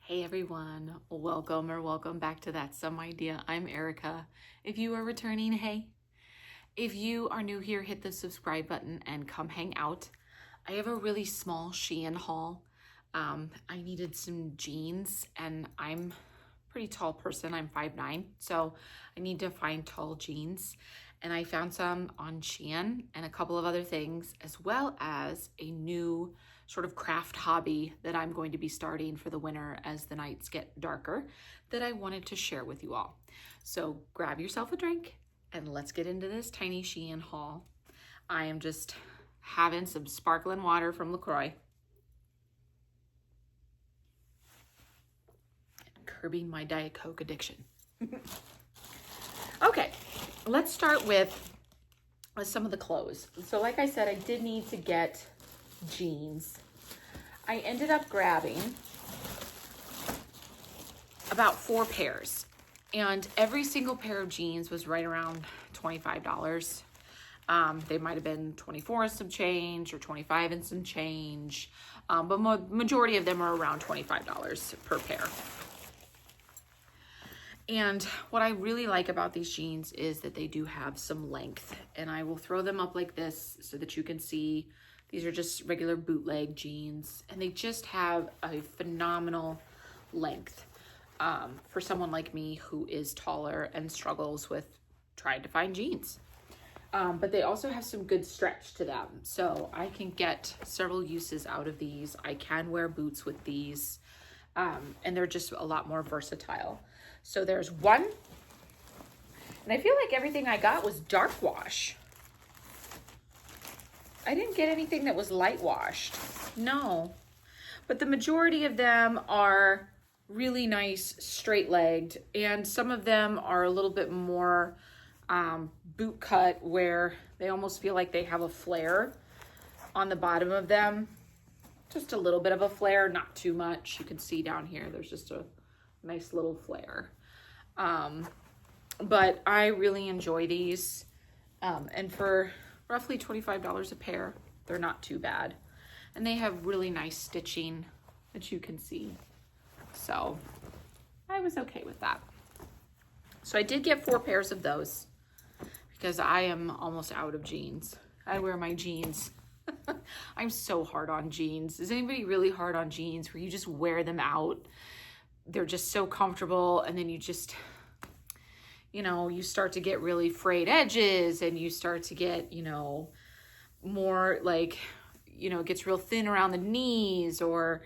Hey everyone, welcome back to That's Some Idea. I'm Erica. If you are returning, hey. If you are new here, hit the subscribe button and come hang out. I have a really small Shein haul. I needed some jeans and I'm a pretty tall person. I'm 5'9", so I need to find tall jeans. And I found some on Shein and a couple of other things, as well as a new sort of craft hobby that I'm going to be starting for the winter as the nights get darker that I wanted to share with you all. So grab yourself a drink and let's get into this tiny Shein haul. I am just having some sparkling water from LaCroix. Curbing my Diet Coke addiction. Okay, let's start with some of the clothes. So like I said, I did need to get jeans. I ended up grabbing about 4 pairs, and every single pair of jeans was right around $25. They might have been 24 and some change or 25 and some change, but majority of them are around $25 per pair. And what I really like about these jeans is that they do have some length, and I will throw them up like this so that you can see. These are just regular bootleg jeans, and they just have a phenomenal length for someone like me who is taller and struggles with trying to find jeans. But they also have some good stretch to them, so I can get several uses out of these. I can wear boots with these, and they're just a lot more versatile. So there's one, and I feel like everything I got was dark wash. I didn't get anything that was light washed, no. But the majority of them are really nice straight legged, and some of them are a little bit more boot cut, where they almost feel like they have a flare on the bottom of them. Just a little bit of a flare, not too much. You can see down here, there's just a nice little flare. But I really enjoy these, and for roughly $25 a pair, they're not too bad. And they have really nice stitching that you can see. So I was okay with that. So I did get 4 pairs of those because I am almost out of jeans. I wear my jeans. I'm so hard on jeans. Is anybody really hard on jeans where you just wear them out? They're just so comfortable, and then you just, you start to get really frayed edges, and you start to get, more like, it gets real thin around the knees, or,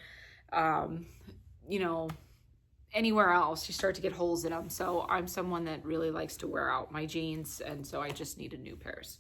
anywhere else, you start to get holes in them. So I'm someone that really likes to wear out my jeans, and so I just needed new pairs.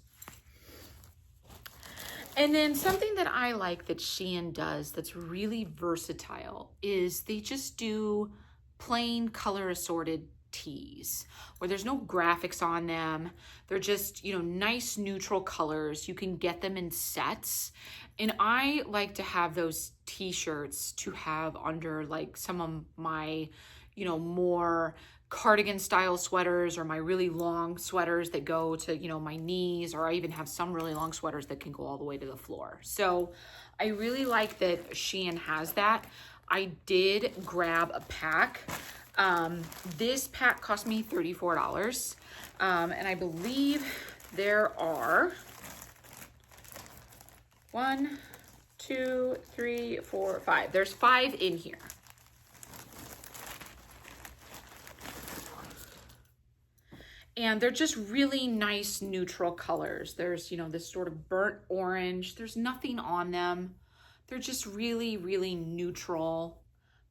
And then something that I like that Shein does that's really versatile is they just do plain color assorted tees where there's no graphics on them. They're just, nice neutral colors. You can get them in sets. And I like to have those t-shirts to have under like some of my, more cardigan style sweaters, or my really long sweaters that go to, my knees, or I even have some really long sweaters that can go all the way to the floor. So I really like that Shein has that. I did grab a pack. This pack cost me $34. And I believe there are 1, 2, 3, 4, 5. There's 5 in here. And they're just really nice neutral colors. There's, this sort of burnt orange. There's nothing on them. They're just really, really neutral.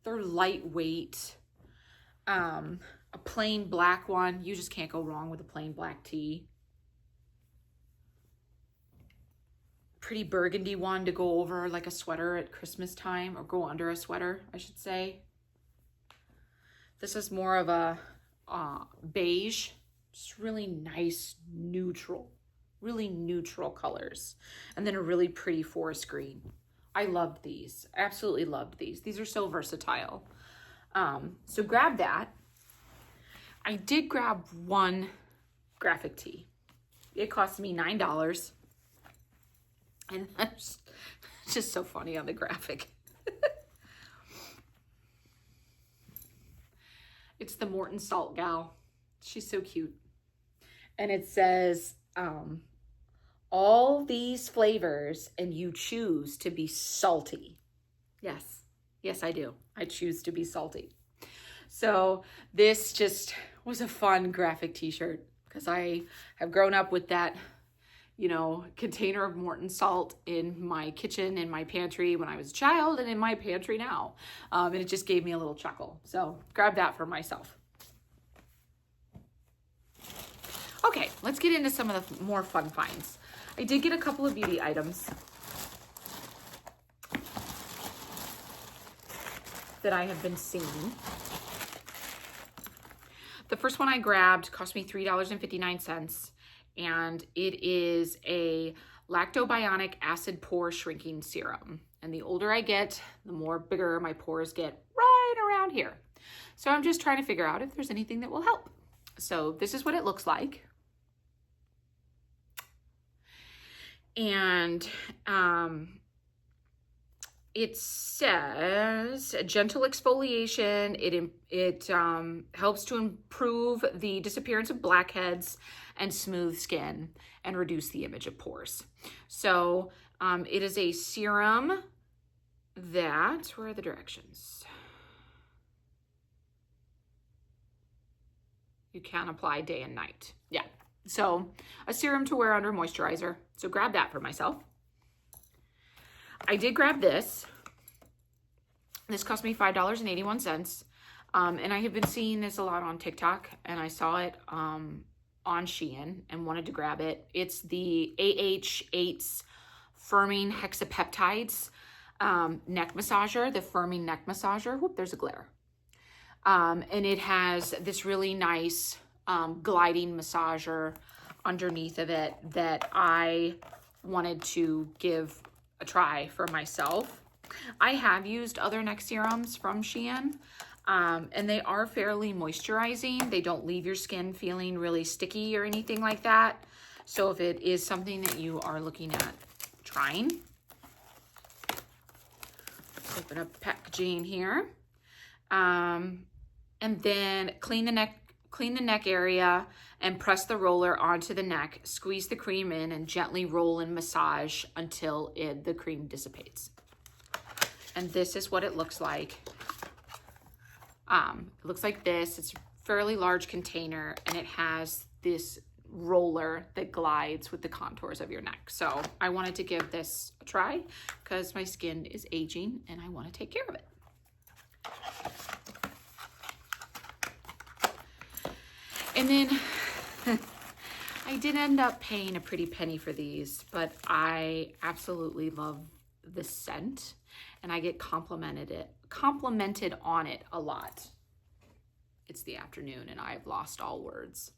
They're lightweight. A plain black one. You just can't go wrong with a plain black tee. Pretty burgundy one to go over like a sweater at Christmas time, or go under a sweater, I should say. This is more of a beige. Just really nice, really neutral colors. And then a really pretty forest green. I loved these, absolutely loved these. These are so versatile. So grab that. I did grab one graphic tee. It cost me $9. And that's just so funny on the graphic. It's the Morton Salt gal. She's so cute. And it says, all these flavors and you choose to be salty. Yes. Yes, I do. I choose to be salty. So this just was a fun graphic t-shirt because I have grown up with that, you know, container of Morton salt in my kitchen, in my pantry when I was a child, and in my pantry now. And it just gave me a little chuckle. So grab that for myself. Okay, let's get into some of the more fun finds. I did get a couple of beauty items that I have been seeing. The first one I grabbed cost me $3.59. And it is a lactobionic acid pore shrinking serum. And the older I get, the more bigger my pores get right around here. So I'm just trying to figure out if there's anything that will help. So this is what it looks like. And it says gentle exfoliation. It helps to improve the disappearance of blackheads and smooth skin and reduce the image of pores. So it is a serum that, where are the directions? You can apply day and night. Yeah. So a serum to wear under moisturizer. So grab that for myself. I did grab this. This cost me $5.81. And I have been seeing this a lot on TikTok, and I saw it on Shein and wanted to grab it. It's the AH8's Firming Hexapeptides neck massager, the Firming neck massager. Whoop, there's a glare. And it has this really nice gliding massager underneath of it that I wanted to give a try for myself. I have used other neck serums from Shein, and they are fairly moisturizing. They don't leave your skin feeling really sticky or anything like that. So if it is something that you are looking at trying, open up packaging here, and then clean the neck area and press the roller onto the neck. Squeeze the cream in and gently roll and massage until the cream dissipates. And this is what it looks like. It looks like this. It's a fairly large container, and it has this roller that glides with the contours of your neck. So I wanted to give this a try because my skin is aging and I want to take care of it. And then I did end up paying a pretty penny for these, but I absolutely love the scent, and I get complimented on it a lot. It's the afternoon and I've lost all words.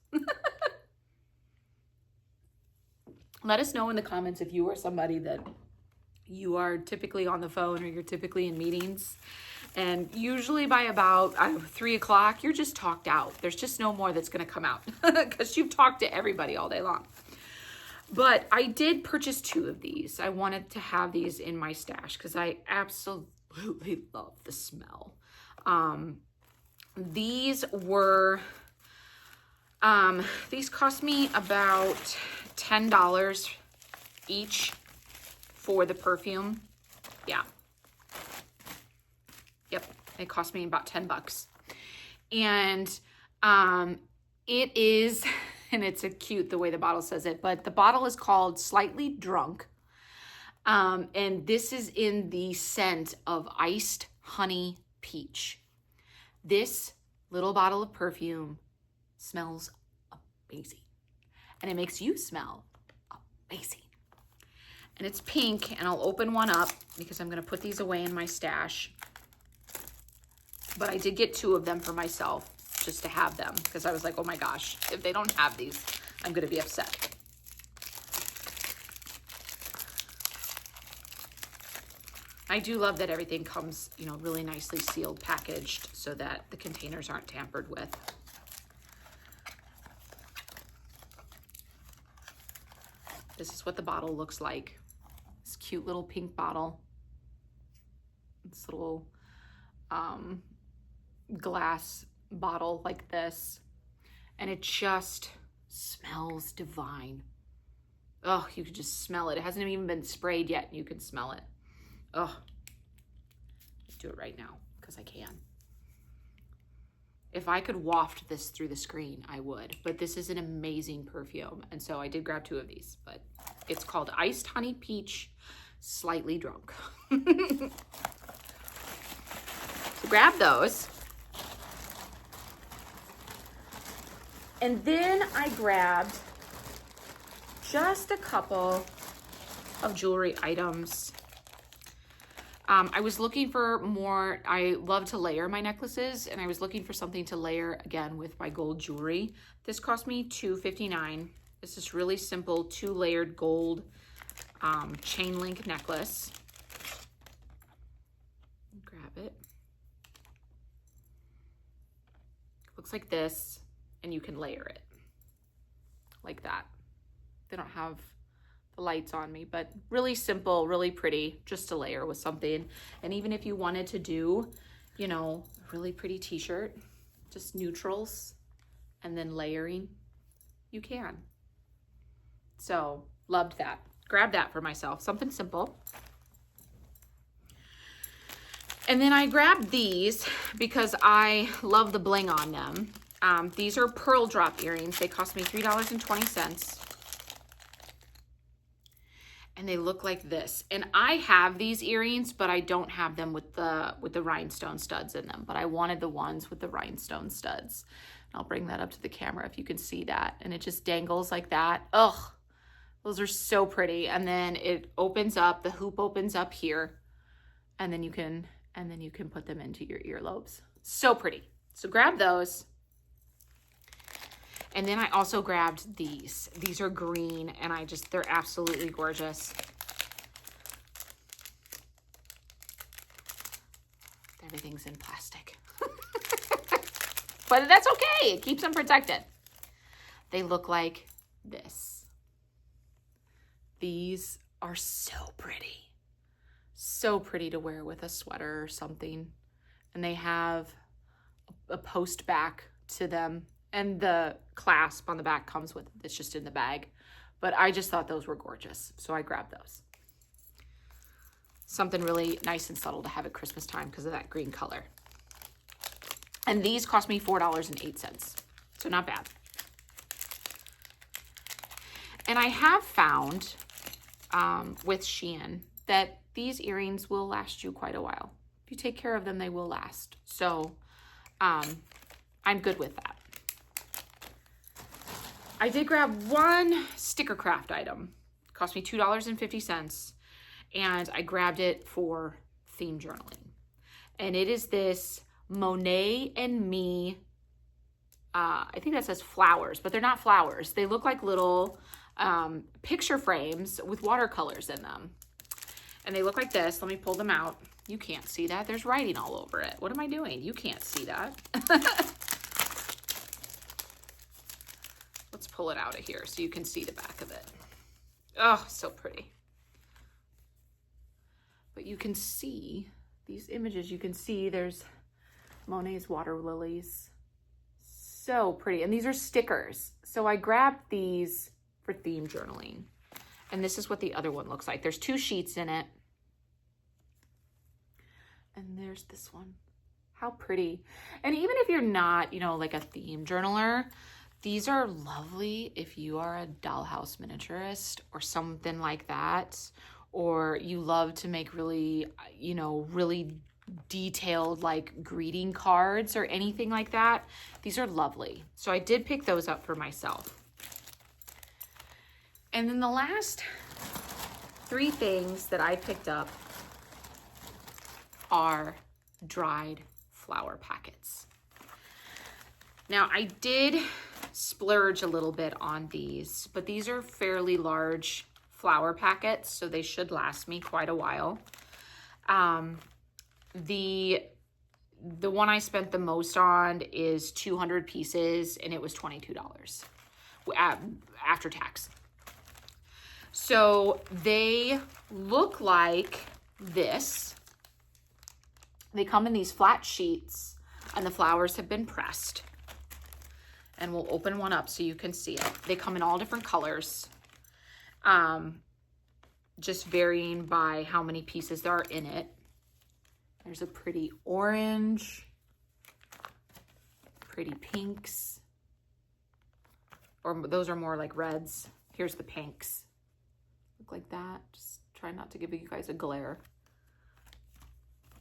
Let us know in the comments if you are somebody that you are typically on the phone or you're typically in meetings, and usually by about 3 o'clock, you're just talked out. There's just no more that's going to come out because you've talked to everybody all day long. But I did purchase 2 of these. I wanted to have these in my stash because I absolutely love the smell. These cost me about $10 each for the perfume. Yeah. Yep. It cost me about 10 bucks. And it is, and it's a cute the way the bottle says it, but the bottle is called Slightly Drunk. And this is in the scent of iced honey peach. This little bottle of perfume smells amazing. And it makes you smell amazing. And it's pink, and I'll open one up because I'm going to put these away in my stash. But I did get 2 of them for myself just to have them because I was like, oh my gosh, if they don't have these, I'm going to be upset. I do love that everything comes, you know, really nicely sealed, packaged so that the containers aren't tampered with. This is what the bottle looks like. This cute little pink bottle. This little glass bottle like this, and it just smells divine. Oh, you could just smell it. It hasn't even been sprayed yet, and you can smell it. Oh, let's do it right now because I can. If I could waft this through the screen, I would, but this is an amazing perfume. And so I did grab 2 of these, but it's called Iced Honey Peach Slightly Drunk. So grab those. And then I grabbed just a couple of jewelry items. I was looking for more. I love to layer my necklaces, and I was looking for something to layer again with my gold jewelry. This cost me $2.59. This is really simple 2-layered gold chain link necklace. Grab it. Looks like this, and you can layer it like that. They don't have the lights on me, but really simple, really pretty, just to layer with something. And even if you wanted to do, you know, a really pretty t-shirt, just neutrals and then layering, you can. So loved that. Grabbed that for myself, something simple. And then I grabbed these because I love the bling on them. These are pearl drop earrings. They cost me $3.20. And they look like this. And I have these earrings, but I don't have them with the rhinestone studs in them. But I wanted the ones with the rhinestone studs. I'll bring that up to the camera if you can see that. And it just dangles like that. Ugh, those are so pretty. And then it opens up, the hoop opens up here. And then you can put them into your earlobes. So pretty. So grab those. And then I also grabbed these. These are green, and they're absolutely gorgeous. Everything's in plastic. But that's okay. It keeps them protected. They look like this. These are so pretty. So pretty to wear with a sweater or something. And they have a post back to them. And the clasp on the back comes with it. It's just in the bag. But I just thought those were gorgeous. So I grabbed those. Something really nice and subtle to have at Christmas time because of that green color. And these cost me $4.08. So not bad. And I have found with Shein that these earrings will last you quite a while. If you take care of them, they will last. So I'm good with that. I did grab one sticker craft item. It cost me $2.50. And I grabbed it for theme journaling. And it is this Monet and Me, I think that says flowers, but they're not flowers. They look like little picture frames with watercolors in them. And they look like this. Let me pull them out. You can't see that. There's writing all over it. What am I doing? You can't see that. Let's pull it out of here so you can see the back of it. Oh, so pretty. But you can see these images. You can see there's Monet's water lilies. So pretty. And these are stickers. So I grabbed these for theme journaling. And this is what the other one looks like. There's 2 sheets in it. And there's this one. How pretty. And even if you're not, you know, like a theme journaler, these are lovely if you are a dollhouse miniaturist or something like that, or you love to make really, you know, really detailed like greeting cards or anything like that. These are lovely. So I did pick those up for myself. And then the last 3 things that I picked up are dried flower packets. Now I did splurge a little bit on these, but these are fairly large flower packets, so they should last me quite a while. The one I spent the most on is 200 pieces, and it was $22 after tax. So they look like this. They come in these flat sheets. and the flowers have been pressed. And we'll open one up so you can see it. They come in all different colors, just varying by how many pieces there are in it. There's a pretty orange, pretty pinks, or those are more like reds. Here's the pinks. Look like that. Just try not to give you guys a glare.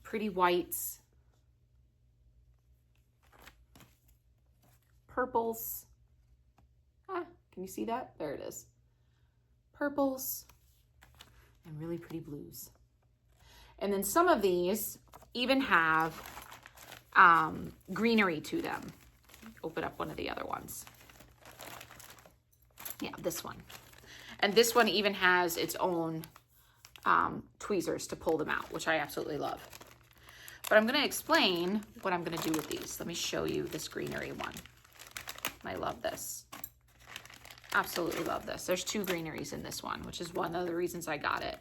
Pretty whites. Purples. Ah, can you see that? There it is. Purples and really pretty blues. And then some of these even have greenery to them. Open up one of the other ones. Yeah, this one. And this one even has its own tweezers to pull them out, which I absolutely love. But I'm going to explain what I'm going to do with these. Let me show you this greenery one. I love this. Absolutely love this. There's 2 greeneries in this one, which is one of the reasons I got it.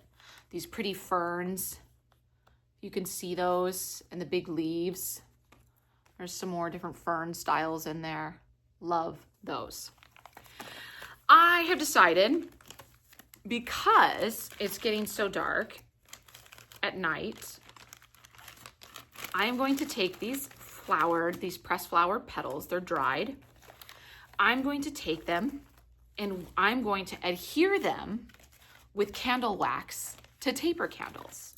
These pretty ferns. You can see those and the big leaves. There's some more different fern styles in there. Love those. I have decided, because it's getting so dark at night, I am going to take these pressed flower petals. They're dried. I'm going to take them and I'm going to adhere them with candle wax to taper candles.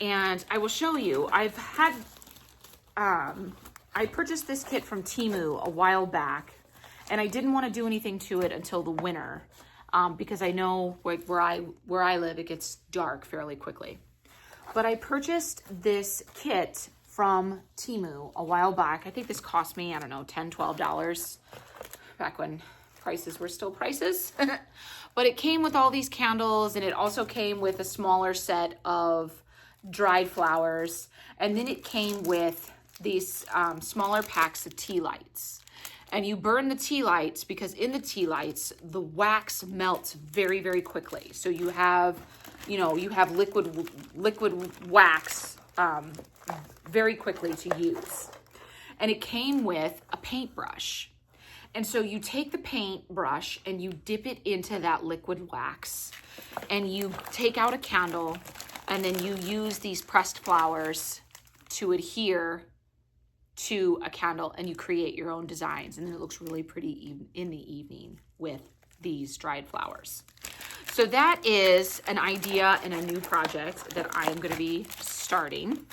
And I will show you, I purchased this kit from Temu a while back, and I didn't want to do anything to it until the winter because I know where I live, it gets dark fairly quickly. But I purchased this kit from Temu a while back. I think this cost me, I don't know, $10, $12 back when prices were still prices. But it came with all these candles, and it also came with a smaller set of dried flowers. And then it came with these smaller packs of tea lights. And you burn the tea lights because in the tea lights, the wax melts very, very quickly. So you have liquid wax very quickly to use. And it came with a paintbrush. And so you take the paintbrush and you dip it into that liquid wax, and you take out a candle, and then you use these pressed flowers to adhere to a candle, and you create your own designs. And then it looks really pretty in the evening with these dried flowers. So that is an idea and a new project that I am going to be starting.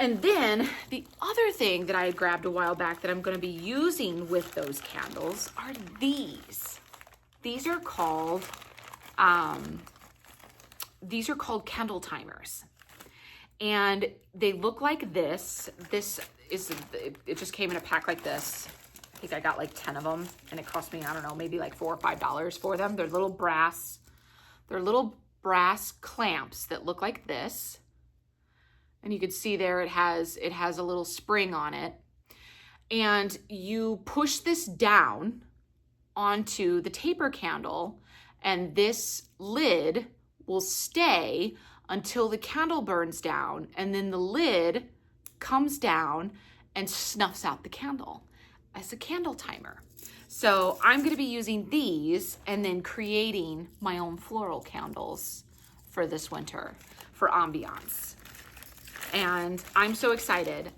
And then the other thing that I had grabbed a while back that I'm going to be using with those candles are these. These are called candle timers. And they look like this. It just came in a pack like this. I think I got like 10 of them, and it cost me, I don't know, maybe like $4 or $5 for them. They're little brass clamps that look like this. And you can see there it has a little spring on it. And you push this down onto the taper candle, and this lid will stay until the candle burns down, and then the lid comes down and snuffs out the candle as a candle timer. So I'm going to be using these and then creating my own floral candles for this winter for ambiance. And I'm so excited.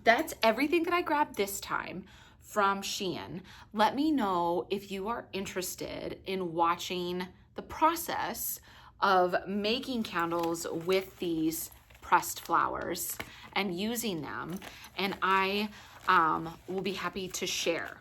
That's everything that I grabbed this time from Shein. Let me know if you are interested in watching the process of making candles with these pressed flowers and using them, and I will be happy to share.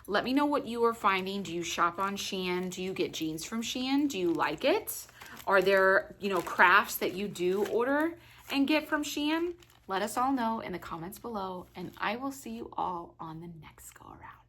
Let me know what you are finding. Do you shop on Shein? Do you get jeans from Shein? Do you like it? Are there, crafts that you do order and get from Shein? Let us all know in the comments below, and I will see you all on the next go around.